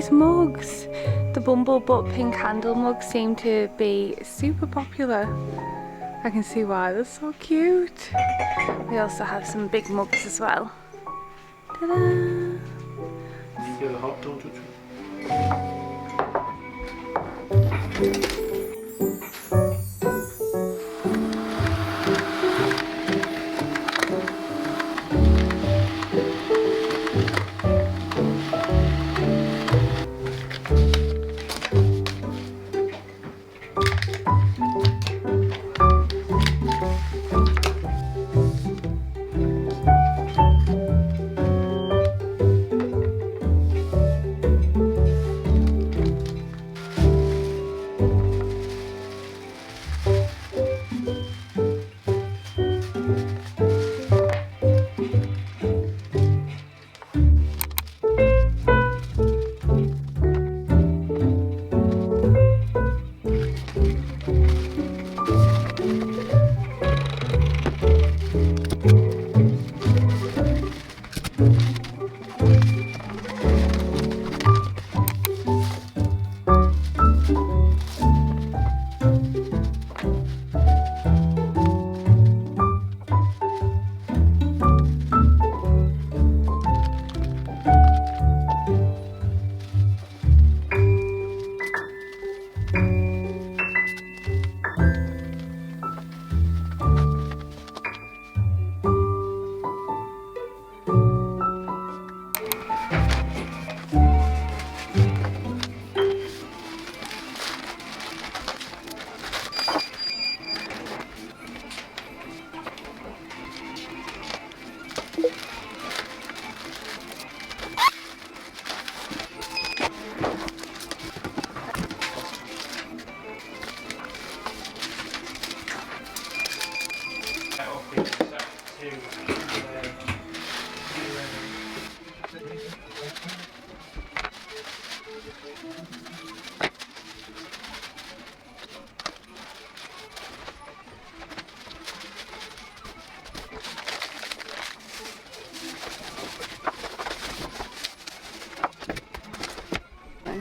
these mugs. The Bumble Butt pink handle mugs seem to be super popular. I can see why, they're so cute. We also have some big mugs as well. Ta-da! You get a hot, don't touch it.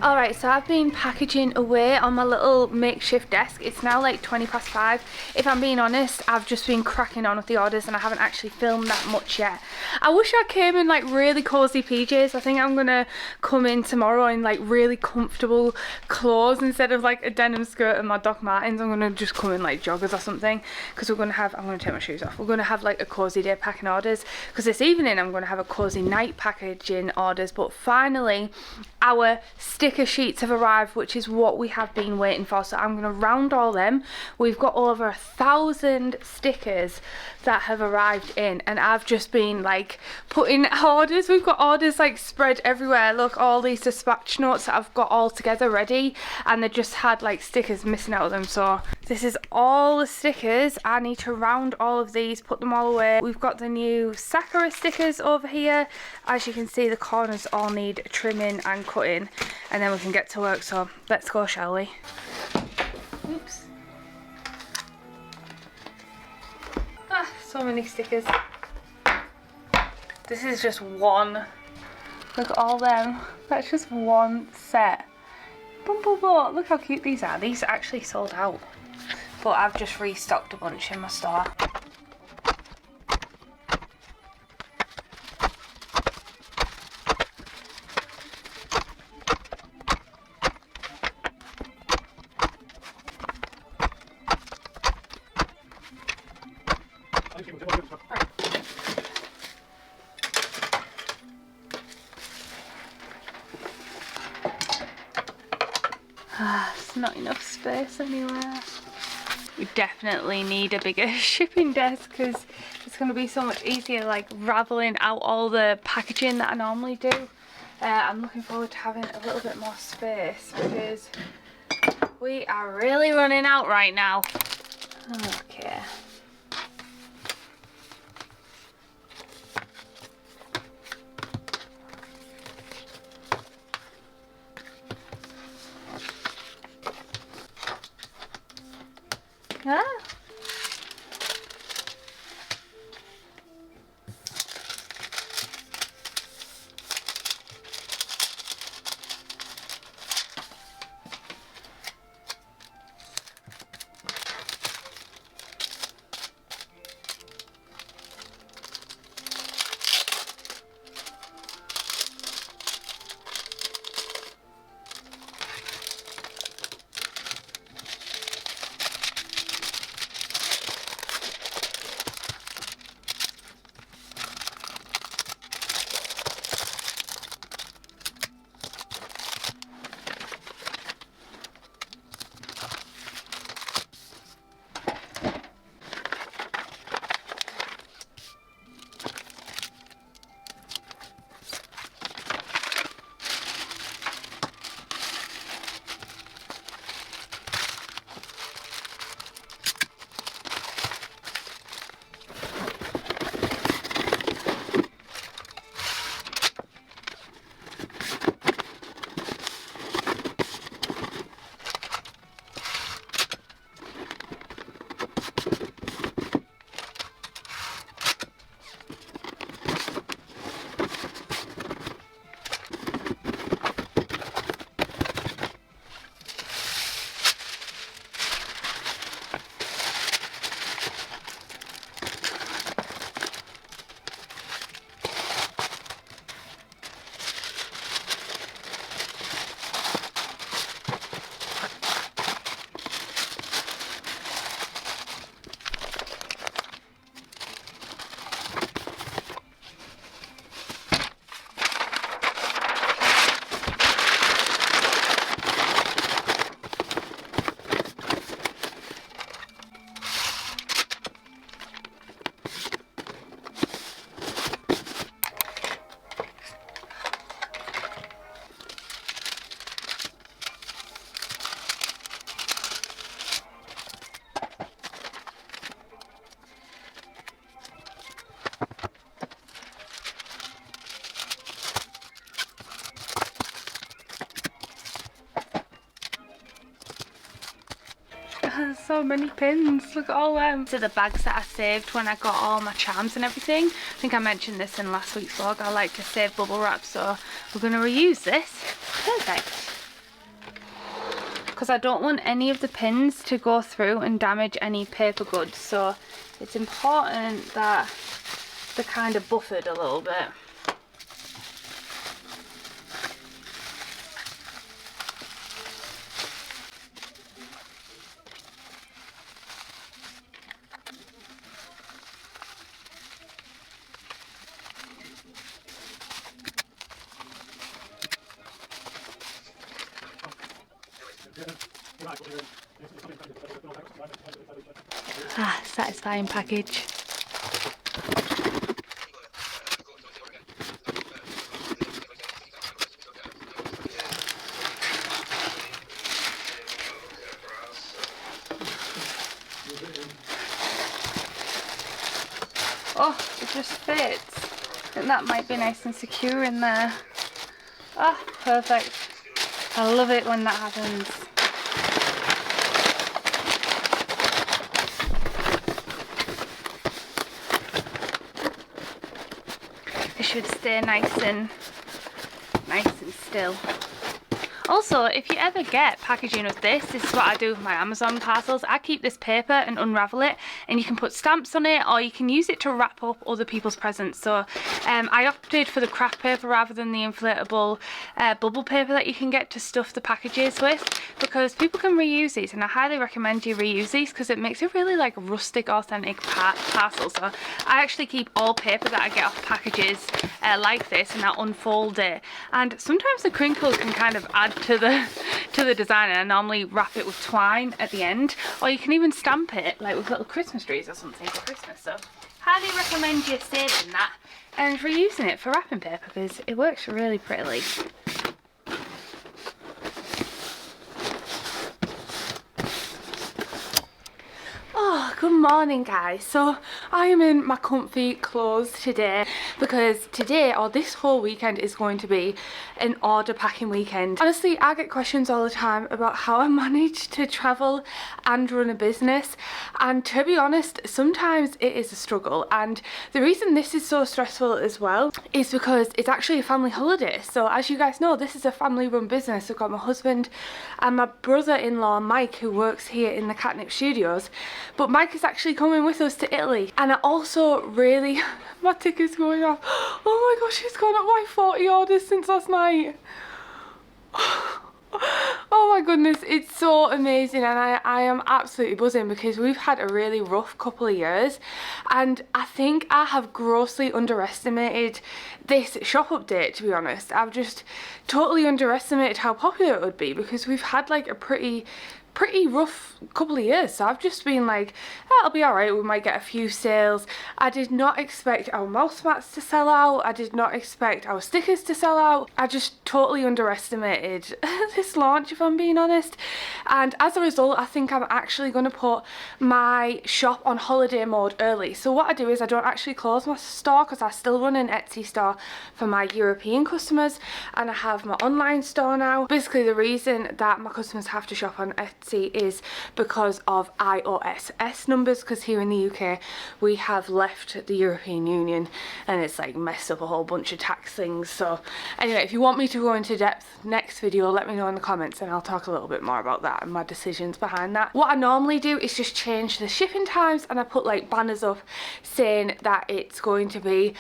Alright, so I've been packaging away on my little makeshift desk. It's now like 5:20. If I'm being honest, I've just been cracking on with the orders and I haven't actually filmed that much yet. I wish I came in like really cozy PJs. I think I'm gonna come in tomorrow in like really comfortable clothes instead of like a denim skirt and my Doc Martens. I'm gonna just come in like joggers or something because we're gonna have, I'm gonna take my shoes off. We're gonna have like a cozy day packing orders because this evening I'm gonna have a cozy night packaging orders. But finally, our sticker sheets have arrived, which is what we have been waiting for. So I'm gonna round all them. We've got over 1,000 stickers that have arrived in, and I've just been like putting orders. We've got orders like spread everywhere. Look, all these dispatch notes that I've got all together ready, and they just had like stickers missing out of them. So this is all the stickers. I need to round all of these, put them all away. We've got the new Sakura stickers over here. As you can see, the corners all need trimming and cutting, and then we can get to work. So let's go, shall we? Oops. Ah, so many stickers. This is just one. Look at all them. That's just one set. Bumblebee, look how cute these are. These are actually sold out, but I've just restocked a bunch in my store. It's not enough space anywhere. We definitely need a bigger shipping desk because it's going to be so much easier like raveling out all the packaging that I normally do. I'm looking forward to having a little bit more space because we are really running out right now. Okay. Ah. so many pins. Look at all them. So the bags that I saved when I got all my charms and everything. I think I mentioned this in last week's vlog. I like to save bubble wrap, so we're going to reuse this. Perfect. Because I don't want any of the pins to go through and damage any paper goods. So it's important that they're kind of buffered a little bit. Ah, satisfying package. Oh, it just fits. I think that might be nice and secure in there. Ah, perfect. I love it when that happens. It should stay nice and still. Also, if you ever get packaging of this is what I do with my Amazon parcels. I keep this paper and unravel it, and you can put stamps on it, or you can use it to wrap up other people's presents. So I opted for the craft paper rather than the inflatable bubble paper that you can get to stuff the packages with, because people can reuse these, and I highly recommend you reuse these because it makes a really like rustic, authentic parcel. So I actually keep all paper that I get off packages like this, and I unfold it, and sometimes the crinkles can kind of add to the design, and I normally wrap it with twine at the end, or you can even stamp it like with little Christmas trees or something for Christmas. So highly recommend you saving that and reusing it for wrapping paper because it works really prettily. Oh, good morning guys. So I am in my comfy clothes today because today, or this whole weekend, is going to be an order packing weekend. Honestly, I get questions all the time about how I manage to travel and run a business, and to be honest, sometimes it is a struggle. And the reason this is so stressful as well is because it's actually a family holiday. So as you guys know, this is a family run business. I've got my husband and my brother-in-law Mike, who works here in the Katnipp studios, but Mike is actually coming with us to Italy. And I also really, my ticket's going off. Oh my gosh, it's gone up by 40 orders since last night. Oh my goodness, it's so amazing, and I am absolutely buzzing because we've had a really rough couple of years, and I think I have grossly underestimated this shop update, to be honest. I've just totally underestimated how popular it would be because we've had like a pretty rough couple of years. So I've just been like, oh, it'll be alright, we might get a few sales. I did not expect our mouse mats to sell out. I did not expect our stickers to sell out. I just totally underestimated this launch, if I'm being honest. And as a result, I think I'm actually going to put my shop on holiday mode early. So what I do is I don't actually close my store because I still run an Etsy store for my European customers, and I have my online store now. Basically, the reason that my customers have to shop on Etsy is because of IOSS numbers, because here in the UK we have left the European Union and it's like messed up a whole bunch of tax things. So anyway, if you want me to go into depth next video, let me know in the comments and I'll talk a little bit more about that and my decisions behind that. What I normally do is just change the shipping times, and I put like banners up saying that it's going to be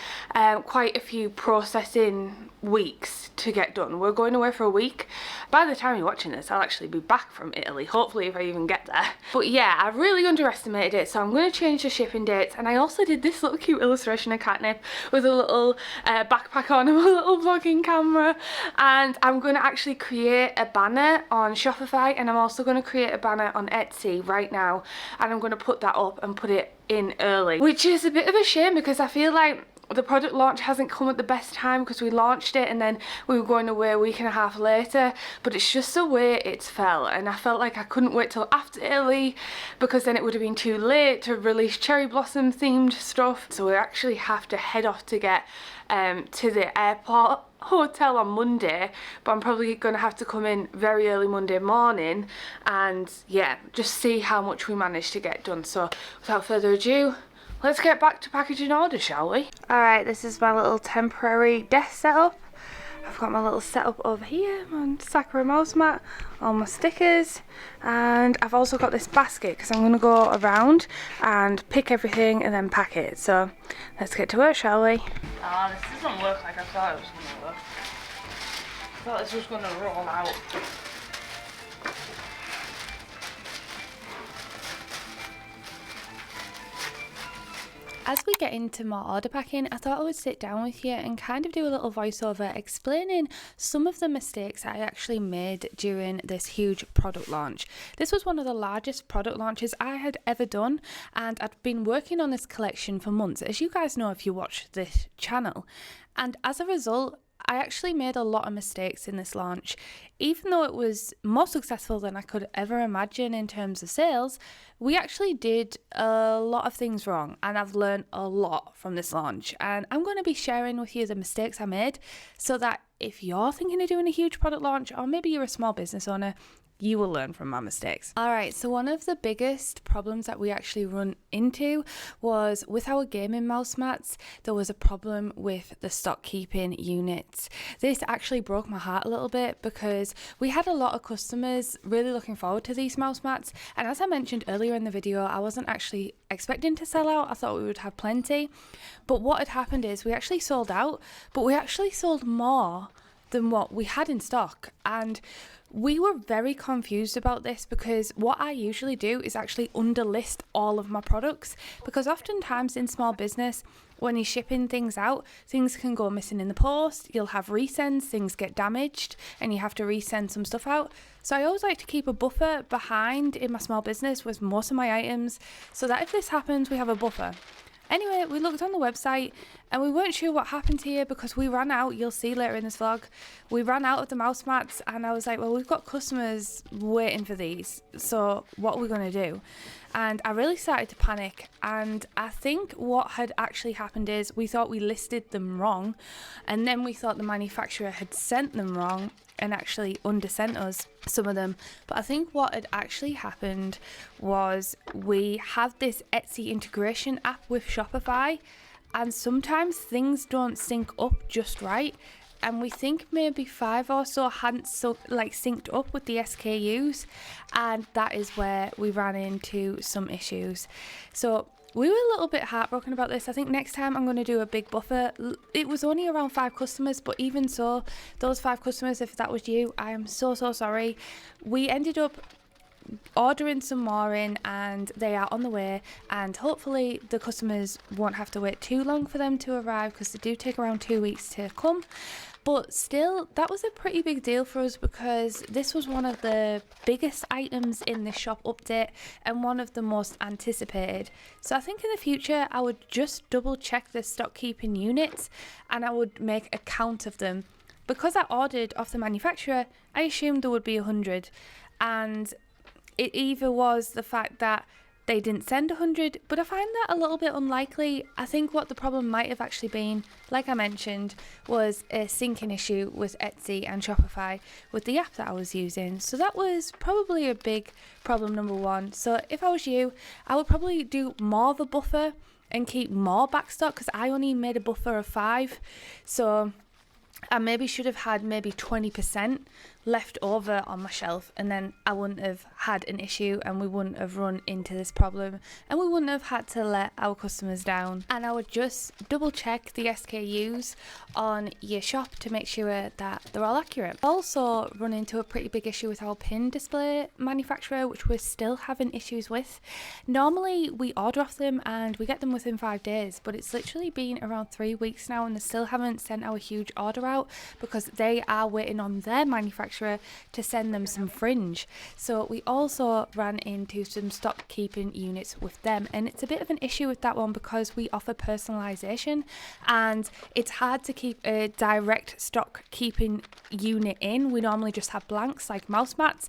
quite a few processing weeks to get done. We're going away for a week. By the time you're watching this, I'll actually be back from Italy, hopefully, if I even get there. But yeah, I really underestimated it, so I'm going to change the shipping dates. And I also did this little cute illustration of Katnipp with a little backpack on and a little vlogging camera, and I'm going to actually create a banner on Shopify, and I'm also going to create a banner on Etsy right now, and I'm going to put that up and put it in early, which is a bit of a shame because I feel like the product launch hasn't come at the best time because we launched it and then we were going away a week and a half later, but it's just the way it's fell, and I felt like I couldn't wait till after Italy because then it would have been too late to release cherry blossom themed stuff. So we actually have to head off to get to the airport hotel on Monday, but I'm probably going to have to come in very early Monday morning and yeah, just see how much we manage to get done. So without further ado, let's get back to packaging order, shall we? Alright, this is my little temporary desk setup. I've got my little setup over here, my Sakura mouse mat, all my stickers, and I've also got this basket because I'm going to go around and pick everything and then pack it. So let's get to work, shall we? Ah, this doesn't work like I thought it was going to work. I thought this was going to roll out. As we get into more order packing, I thought I would sit down with you and kind of do a little voiceover explaining some of the mistakes I actually made during this huge product launch. This was one of the largest product launches I had ever done, and I'd been working on this collection for months, as you guys know if you watch this channel. And as a result, I actually made a lot of mistakes in this launch. Even though it was more successful than I could ever imagine in terms of sales, we actually did a lot of things wrong, and I've learned a lot from this launch. And I'm going to be sharing with you the mistakes I made so that if you're thinking of doing a huge product launch, or maybe you're a small business owner, you will learn from my mistakes. Alright, so one of the biggest problems that we actually run into was with our gaming mouse mats, there was a problem with the stock keeping units. This actually broke my heart a little bit because we had a lot of customers really looking forward to these mouse mats, and as I mentioned earlier in the video, I wasn't actually expecting to sell out. I thought we would have plenty, but what had happened is we actually sold out, but we actually sold more than what we had in stock. And we were very confused about this because what I usually do is actually underlist all of my products, because oftentimes in small business, when you're shipping things out, things can go missing in the post, you'll have resends, things get damaged, and you have to resend some stuff out. So I always like to keep a buffer behind in my small business with most of my items, so that if this happens, we have a buffer. Anyway, we looked on the website and we weren't sure what happened here because we ran out. You'll see later in this vlog, we ran out of the mouse mats, and I was like, well, we've got customers waiting for these, so what are we going to do? And I really started to panic, and I think what had actually happened is we thought we listed them wrong, and then we thought the manufacturer had sent them wrong and actually undersent us some of them. But I think what had actually happened was we have this Etsy integration app with Shopify, and sometimes things don't sync up just right, and we think maybe 5 or so hadn't synced up with the SKUs, and that is where we ran into some issues. So we were a little bit heartbroken about this. I think next time I'm going to do a big buffer. It was only around 5 customers, but even so, those 5 customers, if that was you, I am so sorry. We ended up ordering some more in, and they are on the way, and hopefully the customers won't have to wait too long for them to arrive, because they do take around 2 weeks to come. But still, that was a pretty big deal for us because this was one of the biggest items in the shop update and one of the most anticipated. So I think in the future I would just double check the stock keeping units, and I would make a count of them. Because I ordered off the manufacturer, I assumed there would be 100, and it either was the fact that they didn't send 100, but I find that a little bit unlikely. I think what the problem might have actually been, like I mentioned, was a syncing issue with Etsy and Shopify with the app that I was using. So that was probably a big problem, number one. So if I was you, I would probably do more of a buffer and keep more backstock, because I only made a buffer of 5. So I maybe should have had maybe 20% left over on my shelf, and then I wouldn't have had an issue, and we wouldn't have run into this problem, and we wouldn't have had to let our customers down. And I would just double check the SKUs on your shop to make sure that they're all accurate. Also run into a pretty big issue with our pin display manufacturer, which we're still having issues with. Normally we order off them and we get them within 5 days, but it's literally been around 3 weeks now, and they still haven't sent our huge order out because they are waiting on their manufacturer to send them some fringe. So we also ran into some stock keeping units with them, and it's a bit of an issue with that one because we offer personalization, and it's hard to keep a direct stock keeping unit in. We normally just have blanks like mouse mats,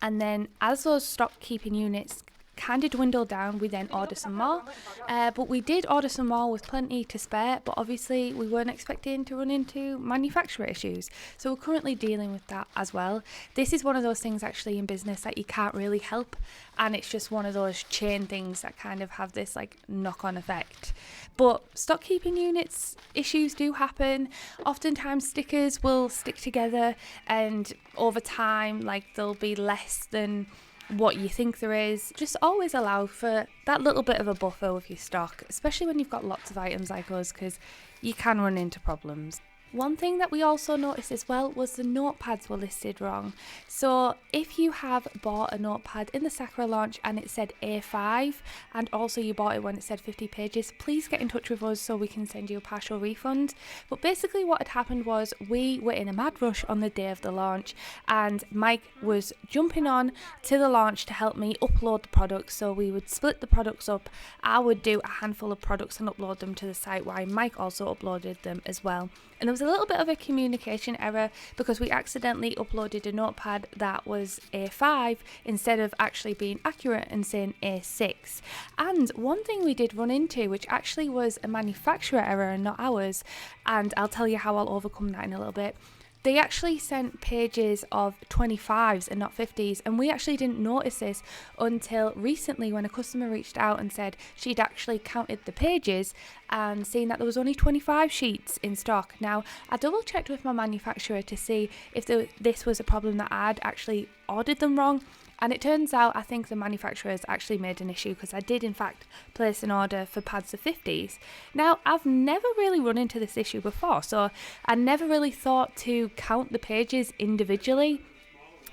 and then as those stock keeping units kind of dwindled down, we then ordered some more. But we did order some more with plenty to spare, but obviously we weren't expecting to run into manufacturer issues. So we're currently dealing with that as well. This is one of those things actually in business that you can't really help, and it's just one of those chain things that kind of have this like knock-on effect. But stock keeping units issues do happen. Oftentimes stickers will stick together, and over time like there'll be less than what you think there is. Just always allow for that little bit of a buffer with your stock, especially when you've got lots of items like us, because you can run into problems. One thing that we also noticed as well was the notepads were listed wrong. So if you have bought a notepad in the Sakura launch and it said A5, and also you bought it when it said 50 pages, please get in touch with us so we can send you a partial refund. But basically what had happened was we were in a mad rush on the day of the launch, and Mike was jumping on to the launch to help me upload the products. So we would split the products up. I would do a handful of products and upload them to the site, while Mike also uploaded them as well. And there was a little bit of a communication error because we accidentally uploaded a notepad that was A5 instead of actually being accurate and saying A6. And one thing we did run into, which actually was a manufacturer error and not ours, and I'll tell you how I'll overcome that in a little bit. They actually sent pages of 25s and not 50s, and we actually didn't notice this until recently when a customer reached out and said she'd actually counted the pages and seen that there was only 25 sheets in stock. Now, I double checked with my manufacturer to see if this was a problem that I'd actually ordered them wrong. And it turns out I think the manufacturers actually made an issue, because I did in fact place an order for pads of 50s. Now, I've never really run into this issue before, so I never really thought to count the pages individually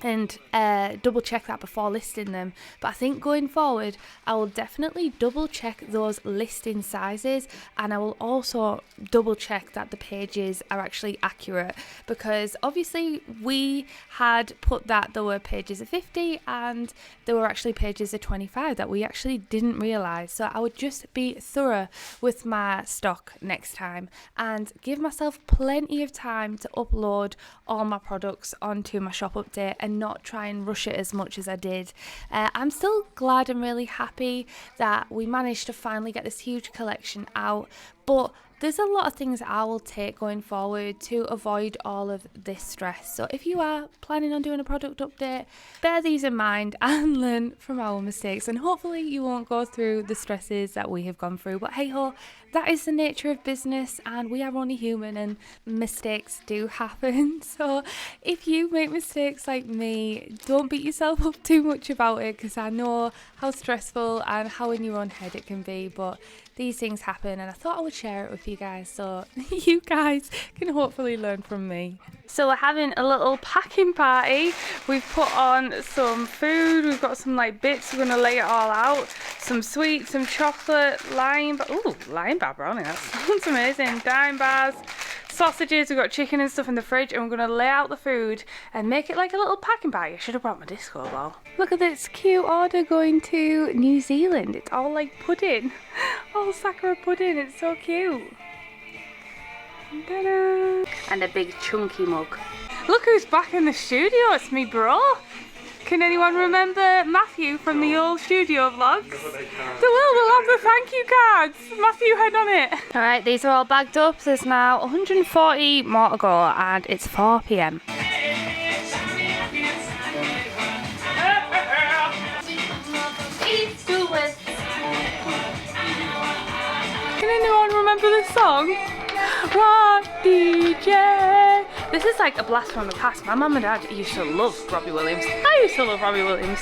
and double check that before listing them. But I think going forward I will definitely double check those listing sizes, and I will also double check that the pages are actually accurate, because obviously we had put that there were pages of 50 and there were actually pages of 25 that we actually didn't realise. So I would just be thorough with my stock next time and give myself plenty of time to upload all my products onto my shop update and not try and rush it as much as I did. I'm still glad and really happy that we managed to finally get this huge collection out, but there's a lot of things that I will take going forward to avoid all of this stress. So if you are planning on doing a product update, bear these in mind and learn from our mistakes, and hopefully you won't go through the stresses that we have gone through. But hey ho, that is the nature of business, and we are only human and mistakes do happen. So if you make mistakes like me, don't beat yourself up too much about it, because I know how stressful and how in your own head it can be, but these things happen, and I thought I would share it with you guys so you guys can hopefully learn from me. So we're having a little packing party. We've put on some food, we've got some like bits, we're going to lay it all out. Some sweets, some chocolate, lime bar brownie, that sounds amazing. Dime bars, sausages, we've got chicken and stuff in the fridge, and we're going to lay out the food and make it like a little packing party. I should have brought my disco ball. Look at this cute order going to New Zealand. It's all like pudding, all Sakura pudding, it's so cute. Ta-da! And a big chunky mug. Look who's back in the studio, it's me bro. Can anyone remember Matthew from the old studio vlogs? We'll have the thank you cards. Matthew, head on it. Alright, these are all bagged up. There's now 140 more to go, and it's 4 PM. Can anyone remember this song? Rock DJ. This is like a blast from the past. My mum and dad used to love Robbie Williams. I used to love Robbie Williams.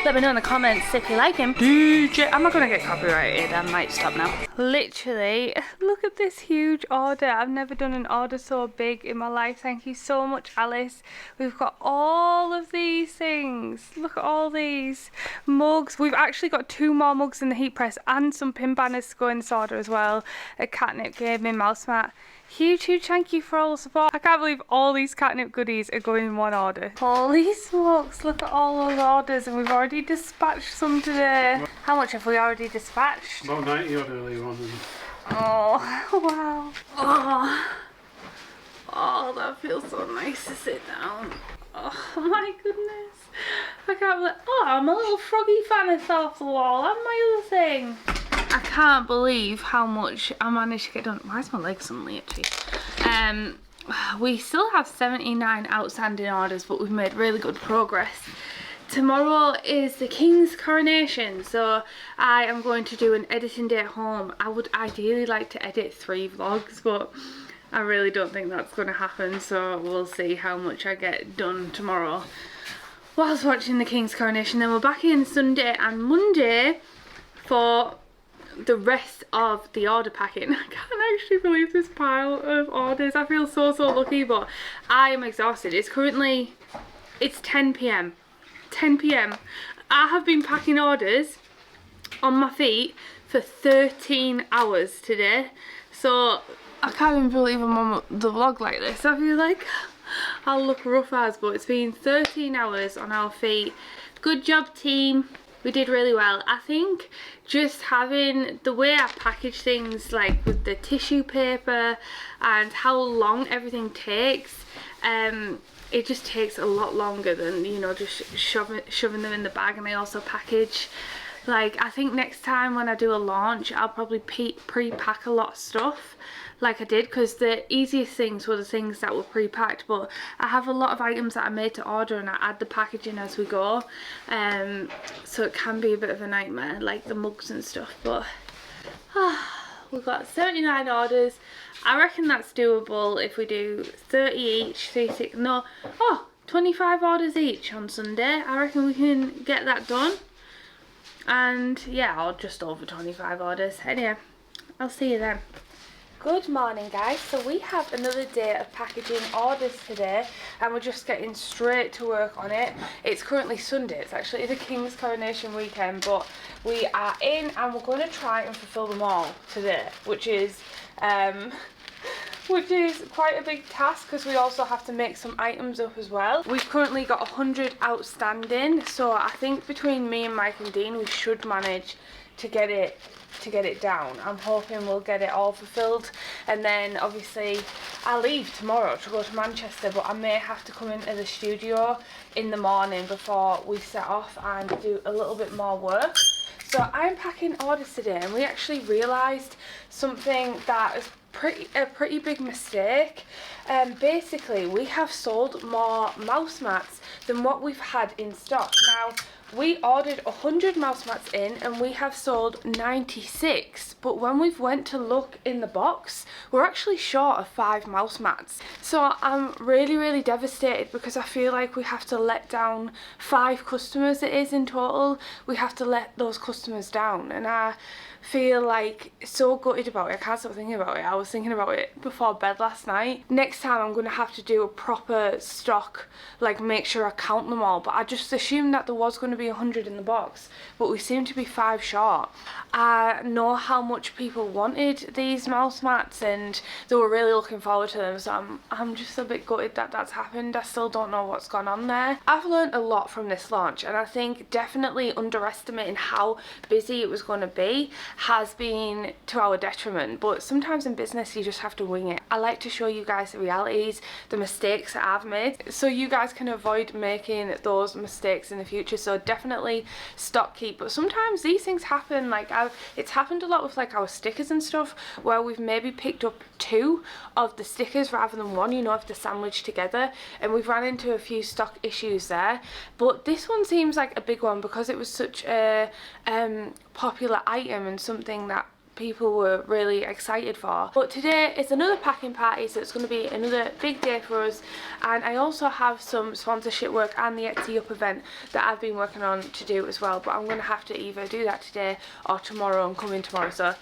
Let me know in the comments if you like him. DJ. I'm not going to get copyrighted. I might stop now. Literally, look at this huge order. I've never done an order so big in my life. Thank you so much, Alice. We've got all of these things. Look at all these mugs. We've actually got 2 more mugs in the heat press and some pin banners to go in this order as well. A Katnipp gaming mouse mat. Huge thank you for all the support. I can't believe all these Katnipp goodies are going in one order. Holy smokes, look at all those orders, and we've already dispatched some today. How much have we already dispatched? About 90 odd earlier on. Oh, wow. Oh, that feels so nice to sit down. Oh my goodness. I can't believe, oh, I'm a little froggy fan of fell off the wall and my other thing. I can't believe how much I managed to get done. Why is my leg suddenly itchy? We still have 79 outstanding orders, but we've made really good progress. Tomorrow is the King's coronation, so I am going to do an editing day at home. I would ideally like to edit 3 vlogs, but I really don't think that's going to happen, so we'll see how much I get done tomorrow whilst watching the King's coronation. Then we're back in Sunday and Monday for the rest of the order packing. I can't actually believe this pile of orders. I feel so lucky, but I am exhausted. It's 10 p.m. 10 p.m. I have been packing orders on my feet for 13 hours today, so I can't even believe I'm on the vlog like this. I feel like I'll look rough as, but it's been 13 hours on our feet. Good job, team. We did really well. I think just having the way I package things, like with the tissue paper and how long everything takes, it just takes a lot longer than, you know, just shoving them in the bag. And I also package, like, I think next time when I do a launch, I'll probably pre-pack a lot of stuff like I did, because the easiest things were the things that were pre-packed, but I have a lot of items that I made to order and I add the packaging as we go, so it can be a bit of a nightmare, like the mugs and stuff. But we've got 79 orders. I reckon that's doable if we do 30 each, 25 orders each on Sunday. I reckon we can get that done, and yeah, or just over 25 orders. Anyway, I'll see you then. Good morning, guys. So we have another day of packaging orders today, and we're just getting straight to work on it. It's currently Sunday. It's actually the King's coronation weekend, but we are in and we're going to try and fulfill them all today, which is quite a big task, because we also have to make some items up as well. We've currently got 100 outstanding, so I think between me and Mike and Dean we should manage to get it down. I'm hoping we'll get it all fulfilled, and then obviously I leave tomorrow to go to Manchester, but I may have to come into the studio in the morning before we set off and do a little bit more work. So I'm packing orders today, and we actually realised something that is a pretty big mistake. Basically, we have sold more mouse mats than what we've had in stock. Now, we ordered 100 mouse mats in and we have sold 96, but when we've went to look in the box, we're actually short of 5 mouse mats. So I'm really devastated, because I feel like we have to let down 5 customers it is in total. We have to let those customers down, and I feel like so gutted about it. I can't stop thinking about it. I was thinking about it before bed last night. Next time I'm going to have to do a proper stock, like make sure I count them all, but I just assumed that there was going to be 100 in the box, but we seem to be 5 short. I know how much people wanted these mouse mats and they were really looking forward to them, so I'm just a bit gutted that that's happened. I still don't know what's gone on there. I've learned a lot from this launch, and I think definitely underestimating how busy it was going to be has been to our detriment, but sometimes in business you just have to wing it. I like to show you guys the realities, the mistakes that I've made, so you guys can avoid making those mistakes in the future. So definitely stock keep, but sometimes these things happen. Like it's happened a lot with like our stickers and stuff, where we've maybe picked up 2 of the stickers rather than 1, you know, if they're sandwiched together, and we've ran into a few stock issues there. But this one seems like a big one because it was such a popular item and something that people were really excited for. But today is another packing party, so it's going to be another big day for us, and I also have some sponsorship work and the Etsy Up event that I've been working on to do as well, but I'm going to have to either do that today or tomorrow and come in tomorrow. So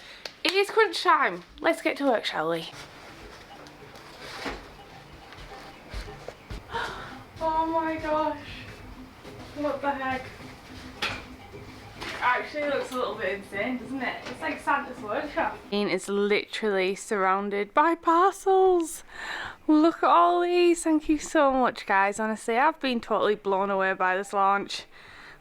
it is crunch time. Let's get to work, shall we? Oh my gosh, what the heck. Actually looks a little bit insane, doesn't it? It's like Santa's workshop. It's literally surrounded by parcels. Look at all these. Thank you so much, guys. Honestly, I've been totally blown away by this launch.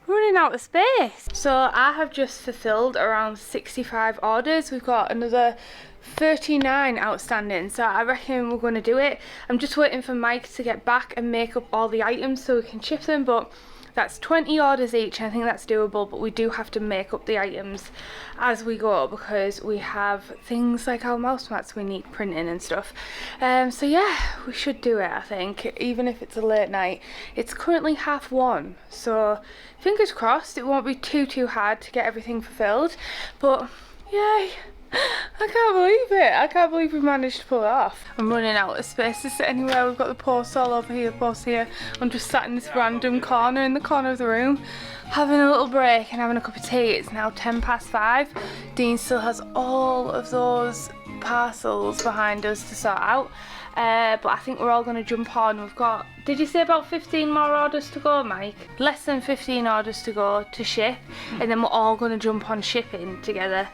We're running out of space. So I have just fulfilled around 65 orders. We've got another 39 outstanding, so I reckon we're going to do it. I'm just waiting for Mike to get back and make up all the items so we can ship them, but that's 20 orders each. I think that's doable, but we do have to make up the items as we go because we have things like our mouse mats we need printing and stuff. So yeah, we should do it, I think, even if it's a late night. It's currently 1:30, so fingers crossed it won't be too hard to get everything fulfilled, but yay. I can't believe it. I can't believe we managed to pull it off. I'm running out of space to sit anywhere. We've got the post all over here, the post here. I'm just sat in this random corner in the corner of the room, having a little break and having a cup of tea. It's now 5:10. Dean still has all of those parcels behind us to sort out. But I think we're all going to jump on. We've got, did you say about 15 more orders to go, Mike? Less than 15 orders to go to ship, and then we're all going to jump on shipping together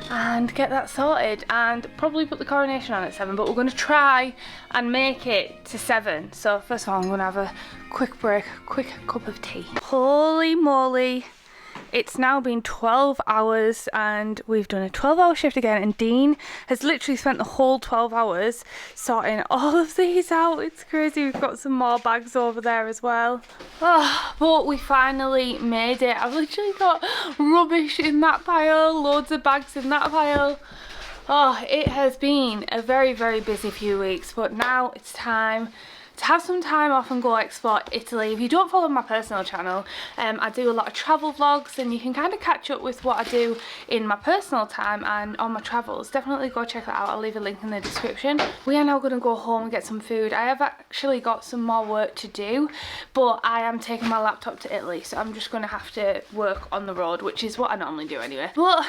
and get that sorted, and probably put the coronation on at 7, but we're going to try and make it to 7. So first of all, I'm going to have a quick break, quick cup of tea. Holy moly. It's now been 12 hours and we've done a 12-hour shift again, and Dean has literally spent the whole 12 hours sorting all of these out. It's crazy. We've got some more bags over there as well. Oh, but we finally made it. I've literally got rubbish in that pile, loads of bags in that pile. Oh, it has been a very busy few weeks, but now it's time to have some time off and go explore Italy. If you don't follow my personal channel, I do a lot of travel vlogs, and you can kind of catch up with what I do in my personal time and on my travels. Definitely go check that out. I'll leave a link in the description. We are now going to go home and get some food. I have actually got some more work to do, but I am taking my laptop to Italy, so I'm just going to have to work on the road, which is what I normally do anyway. But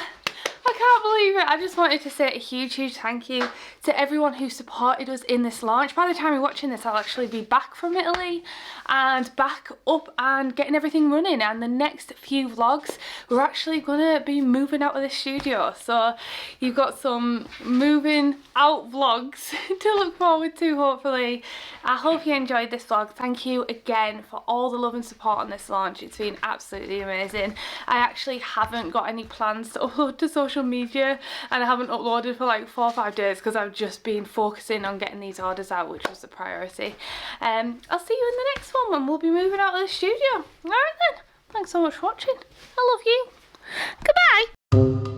I can't believe it. I just wanted to say a huge thank you to everyone who supported us in this launch. By the time you're watching this, I'll actually be back from Italy and back up and getting everything running, and the next few vlogs we're actually gonna be moving out of the studio, so you've got some moving out vlogs to look forward to, hopefully. I hope you enjoyed this vlog. Thank you again for all the love and support on this launch. It's been absolutely amazing. I actually haven't got any plans to upload to social media, and I haven't uploaded for like 4 or 5 days because I've just been focusing on getting these orders out, which was the priority. I'll see you in the next one when we'll be moving out of the studio. Alright then, thanks so much for watching. I love you. Goodbye.